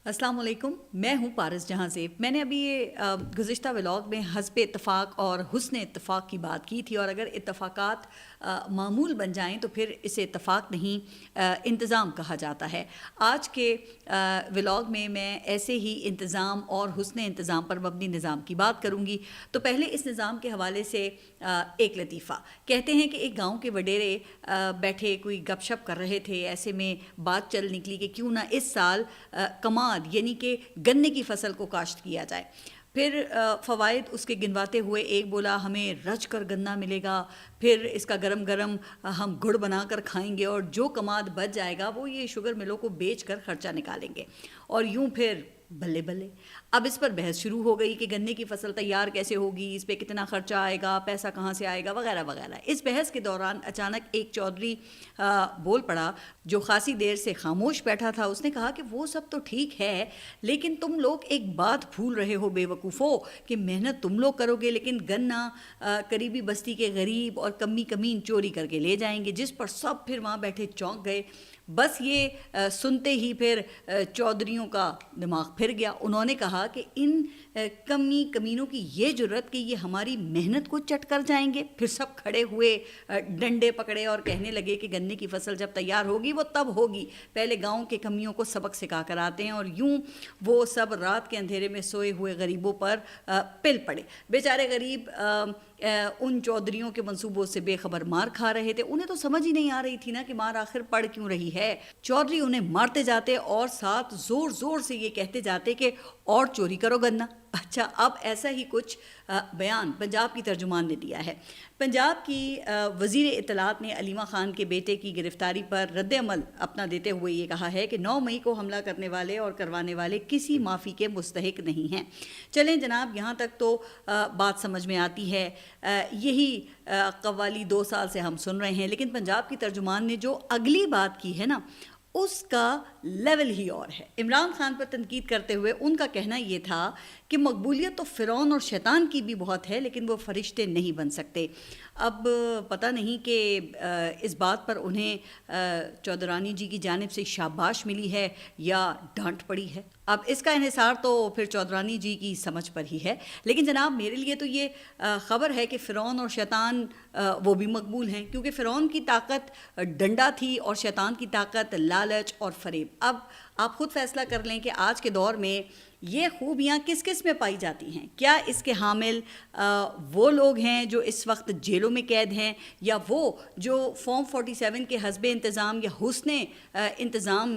अस्सलाम वालेकुम। मैं हूँ पारस जहाँ से मैंने अभी ये गुज़िश्ता व्लॉग में हस्ब इत्तफ़ाक़ और हुस्न इत्तफ़ाक़ की बात की थी, और अगर इत्तफ़ाक़ात मामूल बन जाएं तो फिर इसे इत्तफ़ाक़ नहीं इंतज़ाम कहा जाता है। आज के व्लॉग में मैं ऐसे ही इंतज़ाम और हुस्न इंतज़ाम पर मबनी निज़ाम की बात करूँगी। तो पहले इस निज़ाम के हवाले से एक लतीफ़ा कहते हैं कि एक गाँव के वडेरे बैठे कोई गपशप कर रहे थे। ऐसे में बात चल निकली कि क्यों ना इस साल कमाद यानी कि गन्ने की फसल को काश्त किया जाए। फिर फ़वाइद उसके गिनवाते हुए एक बोला हमें रच कर गन्ना मिलेगा, फिर इसका गरम गरम हम गुड़ बनाकर खाएंगे, और जो कमाद बच जाएगा वो ये शुगर मिलों को बेच कर खर्चा निकालेंगे। और यूं फिर बल्ले बल्ले अब इस पर बहस शुरू हो गई कि गन्ने की फसल तैयार कैसे होगी, इस पे कितना खर्चा आएगा, पैसा कहाँ से आएगा, वगैरह वगैरह। इस बहस के दौरान अचानक एक चौधरी बोल पड़ा जो खासी देर से खामोश बैठा था। उसने कहा कि वो सब तो ठीक है, लेकिन तुम लोग एक बात भूल रहे हो बेवकूफ़ो कि मेहनत तुम लोग करोगे लेकिन गन्ना करीबी बस्ती के गरीब और कमी कमीन चोरी करके ले जाएंगे। जिस पर सब फिर वहाँ बैठे चौंक गए। बस ये सुनते ही फिर चौधरियों का दिमाग फिर गया। उन्होंने कहा कि इन कमी कमीनों की ये जुर्रत कि ये हमारी मेहनत को चट कर जाएंगे। फिर सब खड़े हुए, डंडे पकड़े और कहने लगे कि गन्ने की फसल जब तैयार होगी वो तब होगी, पहले गांव के कमियों को सबक सिखा कर आते हैं। और यूं वो सब रात के अंधेरे में सोए हुए गरीबों पर पिल पड़े। बेचारे गरीब उन चौधरियों के मंसूबों से बेखबर मार खा रहे थे। उन्हें तो समझ ही नहीं आ रही थी ना कि मार आखिर पड़ क्यों रही है। चौधरी उन्हें मारते जाते और साथ जोर जोर से ये कहते जाते कि और चोरी करो गन्ना। अच्छा, अब ऐसा ही कुछ बयान पंजाब की तर्जुमान ने दिया है। पंजाब की वज़ीर इत्तलात ने अलीमा ख़ान के बेटे की गिरफ़्तारी पर रद्द-ए-अमल अपना देते हुए ये कहा है कि 9 मई को हमला करने वाले और करवाने वाले किसी माफ़ी के मुस्तहिक नहीं हैं। चलें जनाब, यहाँ तक तो बात समझ में आती है। यही कव्वाली 2 साल से हम सुन रहे हैं, लेकिन पंजाब की तर्जुमान ने जो अगली बात की है ना, उसका लेवल ही और है। इमरान खान पर तनकीद करते हुए उनका कहना ये था कि मकबूलियत तो फ़िरौन और शैतान की भी बहुत है, लेकिन वो फरिश्ते नहीं बन सकते। अब पता नहीं कि इस बात पर उन्हें चौधरानी जी की जानिब से शाबाश मिली है या डांट पड़ी है। अब इसका इन्हिसार तो फिर चौधरानी जी की समझ पर ही है। लेकिन जनाब, मेरे लिए तो ये ख़बर है कि फ़िरौन और शैतान वो भी मकबूल हैं, क्योंकि फ़िरौन की ताकत डंडा थी और शैतान की ताकत लालच और फ़रेब। अब आप ख़ुद फ़ैसला कर लें कि आज के दौर में ये खूबियाँ किस किस में पाई जाती हैं। क्या इसके हामिल वो लोग हैं जो इस वक्त जेलों में कैद हैं, या वो जो फॉर्म 47 के हस्बे इंतज़ाम या हुस्ने इंतज़ाम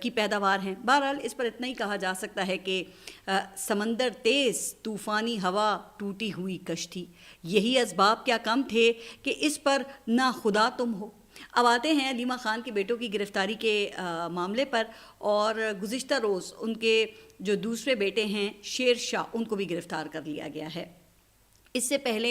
की पैदावार हैं। बहरहाल इस पर इतना ही कहा जा सकता है कि समंदर तेज़, तूफ़ानी हवा, टूटी हुई कश्ती, यही असबाब क्या कम थे कि इस पर ना खुदा तुम हो। अब आते हैं अलीमा ख़ान के बेटों की गिरफ़्तारी के मामले पर। और गुज़िश्ता रोज़ उनके जो दूसरे बेटे हैं शेर शाह, उनको भी गिरफ़्तार कर लिया गया है। इससे पहले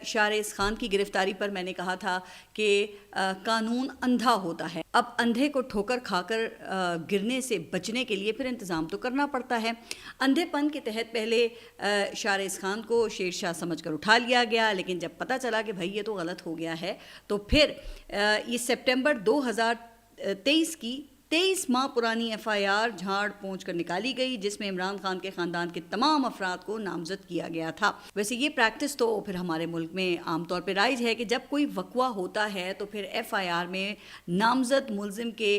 शारेस खान की गिरफ़्तारी पर मैंने कहा था कि कानून अंधा होता है। अब अंधे को ठोकर खाकर गिरने से बचने के लिए फिर इंतज़ाम तो करना पड़ता है। अंधेपन के तहत पहले शारेस खान को शेरशाह समझकर उठा लिया गया, लेकिन जब पता चला कि भाई ये तो गलत हो गया है, तो फिर ये सितंबर 2023 की 23 माह पुरानी FIR झाड़ पहुँच कर निकाली गई, जिसमें इमरान खान के ख़ानदान के तमाम अफराद को नामज़द किया गया था। वैसे ये प्रैक्टिस तो फिर हमारे मुल्क में आमतौर पर राइज है कि जब कोई वक़वा होता है तो फिर FIR में नामज़द मुलज़िम के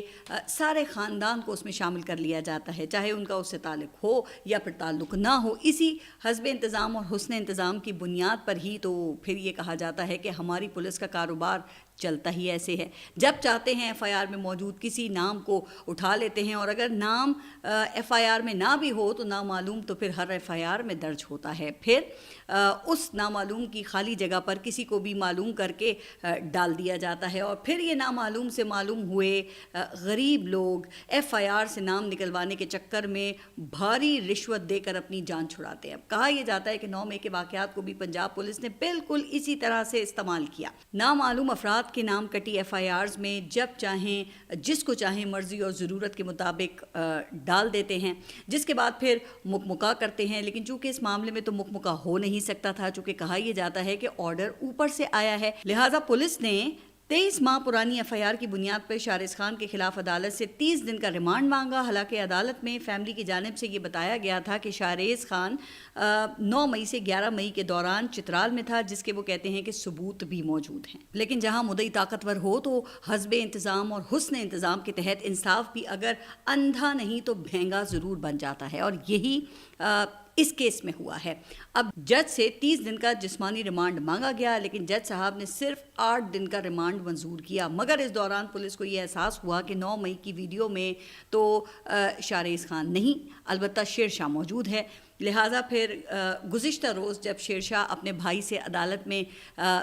सारे ख़ानदान को उसमें शामिल कर लिया जाता है, चाहे उनका उससे ताल्लुक़ हो या फिर ताल्लुक़ ना हो। इसी हस्ब इंतज़ाम और हुस्न इंतज़ाम की बुनियाद पर ही तो फिर ये कहा जाता है कि हमारी पुलिस का कारोबार चलता ही ऐसे है। जब चाहते हैं FIR में मौजूद किसी नाम को उठा लेते हैं, और अगर नाम FIR में ना भी हो तो नामालूम तो फिर हर FIR में दर्ज होता है। फिर उस नामालूम की खाली जगह पर किसी को भी मालूम करके डाल दिया जाता है, और फिर ये नामालूम से मालूम हुए गरीब लोग FIR से नाम निकलवाने के चक्कर में भारी रिश्वत देकर अपनी जान छुड़ाते हैं। अब कहा यह जाता है कि 9 मई के वाक़यात को भी पंजाब पुलिस ने बिल्कुल इसी तरह से इस्तेमाल किया। नामालूम अफराद के नाम कटी FIRs में जब चाहें जिसको चाहें मर्जी और ज़रूरत के मुताबिक डाल देते हैं, जिसके बाद फिर मुकमुका करते हैं। लेकिन चूंकि इस मामले में तो मुकमुका हो नहीं सकता था, चूंकि कहा यह जाता है कि ऑर्डर ऊपर से आया है, लिहाजा पुलिस ने 23 माह पुरानी एफआईआर की बुनियाद पर शाहरिज खान के खिलाफ अदालत से 30 दिन का रिमांड मांगा। हालांकि अदालत में फैमिली की जानिब से ये बताया गया था कि शाहरिज खान 9 मई से 11 मई के दौरान चित्राल में था, जिसके वो कहते हैं कि सबूत भी मौजूद हैं। लेकिन जहां मुद्दई ताकतवर हो तो हस्बे इंतज़ाम और हुस्न इंतज़ाम के तहत इंसाफ भी अगर अंधा नहीं तो भेंगा ज़रूर बन जाता है, और यही इस केस में हुआ है। अब जज से 30 दिन का जिस्मानी रिमांड मांगा गया, लेकिन जज साहब ने सिर्फ 8 दिन का रिमांड मंजूर किया। मगर इस दौरान पुलिस को ये एहसास हुआ कि 9 मई की वीडियो में तो शाहरिज खान नहीं, अलबत्ता शेरशाह मौजूद है। लिहाजा फिर गुज़िश्ता रोज़ जब शेरशाह अपने भाई से अदालत में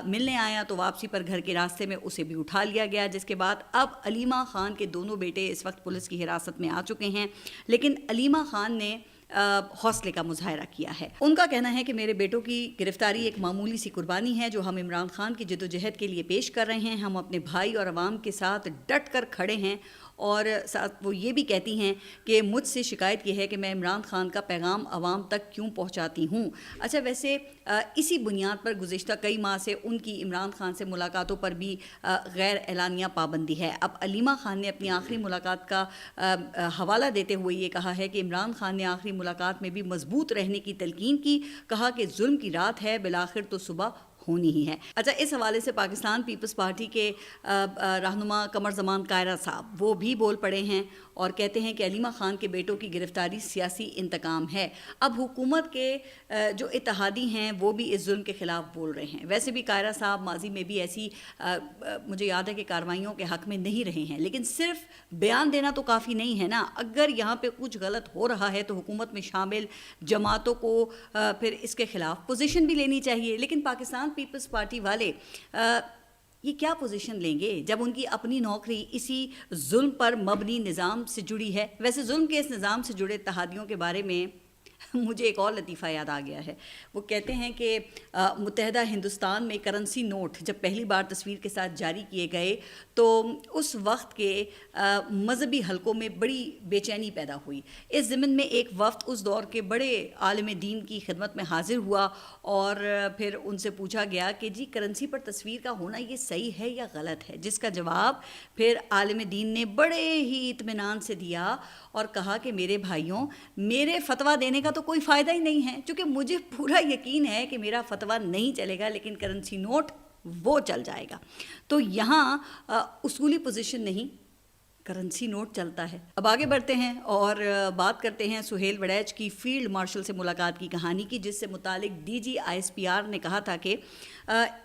मिलने आया तो वापसी पर घर के रास्ते में उसे भी उठा लिया गया, जिसके बाद अब अलीमा खान के दोनों बेटे इस वक्त पुलिस की हिरासत में आ चुके हैं। लेकिन अलीमा खान ने हौसले का मुजाहरा किया है। उनका कहना है कि मेरे बेटों की गिरफ्तारी एक मामूली सी कुर्बानी है जो हम इमरान खान की जद्दोजहद के लिए पेश कर रहे हैं। हम अपने भाई और अवाम के साथ डट कर खड़े हैं, और साथ वो ये भी कहती हैं कि मुझसे शिकायत ये है कि मैं इमरान खान का पैगाम अवाम तक क्यों पहुंचाती हूं। अच्छा, वैसे इसी बुनियाद पर गुज़िश्ता कई माह से उनकी इमरान खान से मुलाकातों पर भी गैर एलानिया पाबंदी है। अब अलीमा खान ने अपनी आखिरी मुलाकात का हवाला देते हुए ये कहा है कि इमरान खान ने आखिरी मुलाकात में भी मजबूत रहने की तलकीन की, कहा कि जुल्म की रात है, बिलाखिर तो सुबह होनी ही है। अच्छा, इस हवाले से पाकिस्तान पीपल्स पार्टी के रहनुमा कमर ज़मान कायरा साहब वो भी बोल पड़े हैं और कहते हैं कि अलीमा खान के बेटों की गिरफ्तारी सियासी इंतकाम है। अब हुकूमत के जो इत्तेहादी हैं वो भी इस जुल्म के ख़िलाफ़ बोल रहे हैं। वैसे भी कायरा साहब माजी में भी ऐसी मुझे याद है कि कार्रवाइयों के हक़ में नहीं रहे हैं, लेकिन सिर्फ बयान देना तो काफ़ी नहीं है ना। अगर यहाँ पे कुछ गलत हो रहा है तो हुकूमत में शामिल जमातों को फिर इसके ख़िलाफ़ पोजीशन भी लेनी चाहिए। लेकिन पाकिस्तान पीपल्स पार्टी वाले ये क्या पोजीशन लेंगे जब उनकी अपनी नौकरी इसी जुल्म पर मबनी निज़ाम से जुड़ी है। वैसे जुल्म के इस निज़ाम से जुड़े इत्तेहादियों के बारे में मुझे एक और लतीफ़ा याद आ गया है। वो कहते हैं कि मुत्तहदा हिंदुस्तान में करेंसी नोट जब पहली बार तस्वीर के साथ जारी किए गए तो उस वक्त के मजहबी हलकों में बड़ी बेचैनी पैदा हुई। इस ज़िमन में एक वफ़द उस दौर के बड़े आलिम दीन की खिदमत में हाजिर हुआ और फिर उनसे पूछा गया कि जी करेंसी पर तस्वीर का होना ये सही है या गलत है, जिसका जवाब फिर आलिम दीन ने बड़े ही इत्मीनान से दिया और कहा कि मेरे भाइयों, मेरे फतवा देने का तो कोई फ़ायदा ही नहीं है, क्योंकि मुझे पूरा यकीन है कि मेरा फतवा नहीं चलेगा लेकिन करेंसी नोट वो चल जाएगा। तो यहाँ उसूली पोजीशन नहीं, करेंसी नोट चलता है। अब आगे बढ़ते हैं और बात करते हैं सुहेल वड़ैच की फील्ड मार्शल से मुलाकात की कहानी की, जिससे मुतालिक डीजी ISPR ने कहा था कि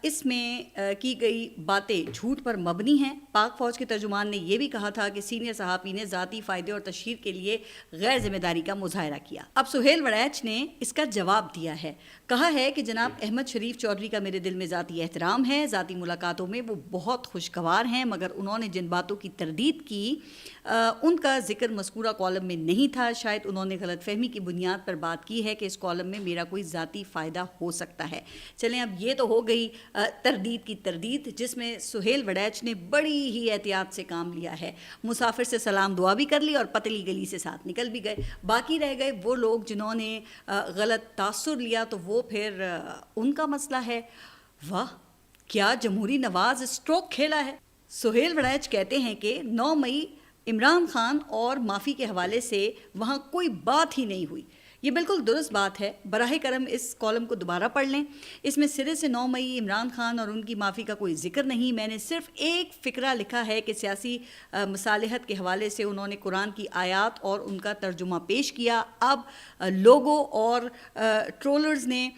इसमें की गई बातें झूठ पर मबनी हैं। पाक फ़ौज के तर्जुमान ने यह भी कहा था कि सीनियर सहाफ़ी ने ज़ाती फ़ायदे और तशहीर के लिए गैर जिम्मेदारी का मुजाहरा किया। अब सुहेल वड़ैच ने इसका जवाब दिया है, कहा है कि जनाब अहमद शरीफ चौधरी का मेरे दिल में ज़ाती एहतराम है, ज़ाती मुलाकातों में वो बहुत खुशगवार हैं, मगर उन्होंने जिन बातों की तरदीद की उनका जिक्र मज़कूरा कॉलम में नहीं था। शायद उन्होंने गलतफहमी की बुनियाद पर बात की है कि इस कॉलम में मेरा कोई ज़ाती फ़ायदा हो सकता है। चलें, अब ये तो हो गई तरदीद की तरदीद, जिसमें सुहेल वड़ैच ने बड़ी ही एहतियात से काम लिया है। मुसाफिर से सलाम दुआ भी कर ली और पतली गली से साथ निकल भी गए। बाकी रह गए वो लोग जिन्होंने गलत तासुर लिया, तो वो फिर उनका मसला है। वाह, क्या जमहूरी नवाज स्ट्रोक खेला है। सुहेल वड़ैच कहते हैं कि 9 मई इमरान खान और माफ़ी के हवाले से वहाँ कोई बात ही नहीं हुई। ये बिल्कुल दुरुस्त बात है। बराह करम इस कॉलम को दोबारा पढ़ लें, इसमें सिरे से 9 मई इमरान खान और उनकी माफ़ी का कोई जिक्र नहीं। मैंने सिर्फ एक फ़िक्रा लिखा है कि सियासी मसालहत के हवाले से उन्होंने कुरान की आयात और उनका तर्जुमा पेश किया। अब लोगों और ट्रोलर्स ने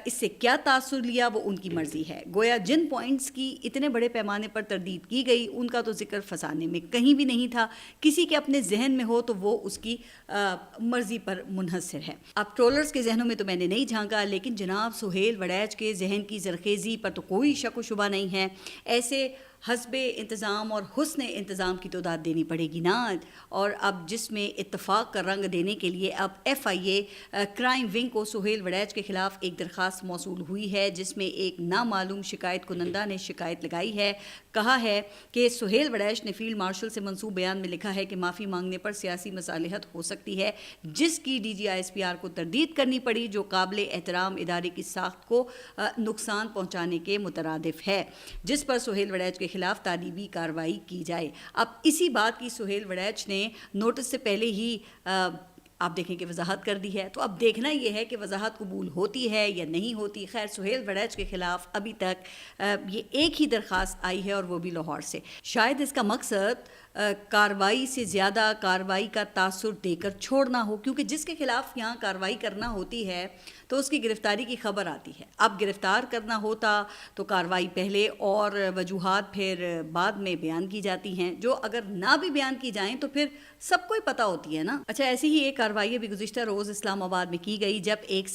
इससे क्या तासुर लिया वो उनकी मर्ज़ी है। गोया जिन पॉइंट्स की इतने बड़े पैमाने पर तरदीद की गई उनका तो जिक्र फसाने में कहीं भी नहीं था। किसी के अपने जहन में हो तो वो उसकी मर्ज़ी पर मुनहसर है। अब ट्रोलर्स के जहनों में तो मैंने नहीं झांका, लेकिन जनाब सुहेल वड़ैच के जहन की ज़रखेज़ी पर तो कोई शक व शुबा नहीं है। ऐसे हस्बे इंतज़ाम और हुस्न इंतज़ाम की तो दाद देनी पड़ेगी ना। और अब जिसमें इत्तफाक का रंग देने के लिए अब FIA क्राइम विंग को सुहेल वड़ैच के ख़िलाफ़ एक दरख्वास्त मौसूल हुई है, जिसमें एक नामालूम शिकायत कुनंदा ने शिकायत लगाई है। कहा है कि सुहेल वड़ैच ने फील्ड मार्शल से मंसूब बयान में लिखा है कि माफ़ी मांगने पर सियासी मसालहत हो सकती है, जिसकी DG ISPR को तरदीद करनी पड़ी, जो काबिल एहतराम इदारे की साख्त को नुकसान पहुँचाने के मुतरादिफ है। जिस पर सुहेल वड़ैच के کے خلاف تعلیمی کارروائی کی جائے۔ اب اسی بات کی سہیل وڑیچ نے نوٹس سے پہلے ہی آپ دیکھیں کہ وضاحت کر دی ہے، تو اب دیکھنا یہ ہے کہ وضاحت قبول ہوتی ہے یا نہیں ہوتی۔ خیر، سہیل وڑیچ کے خلاف ابھی تک یہ ایک ہی درخواست آئی ہے اور وہ بھی لاہور سے۔ شاید اس کا مقصد کارروائی سے زیادہ کارروائی کا تاثر دے کر چھوڑنا ہو، کیونکہ جس کے خلاف یہاں کارروائی کرنا ہوتی ہے تو اس کی گرفتاری کی خبر آتی ہے۔ اب گرفتار کرنا ہوتا تو کارروائی پہلے اور وجوہات پھر بعد میں بیان کی جاتی ہیں، جو اگر نہ بھی بیان کی جائیں تو پھر سب کو ہی پتہ ہوتی ہے نا۔ اچھا، ایسی ہی ایک کارروائی بھی گزشتہ روز اسلام آباد میں کی گئی، جب ایک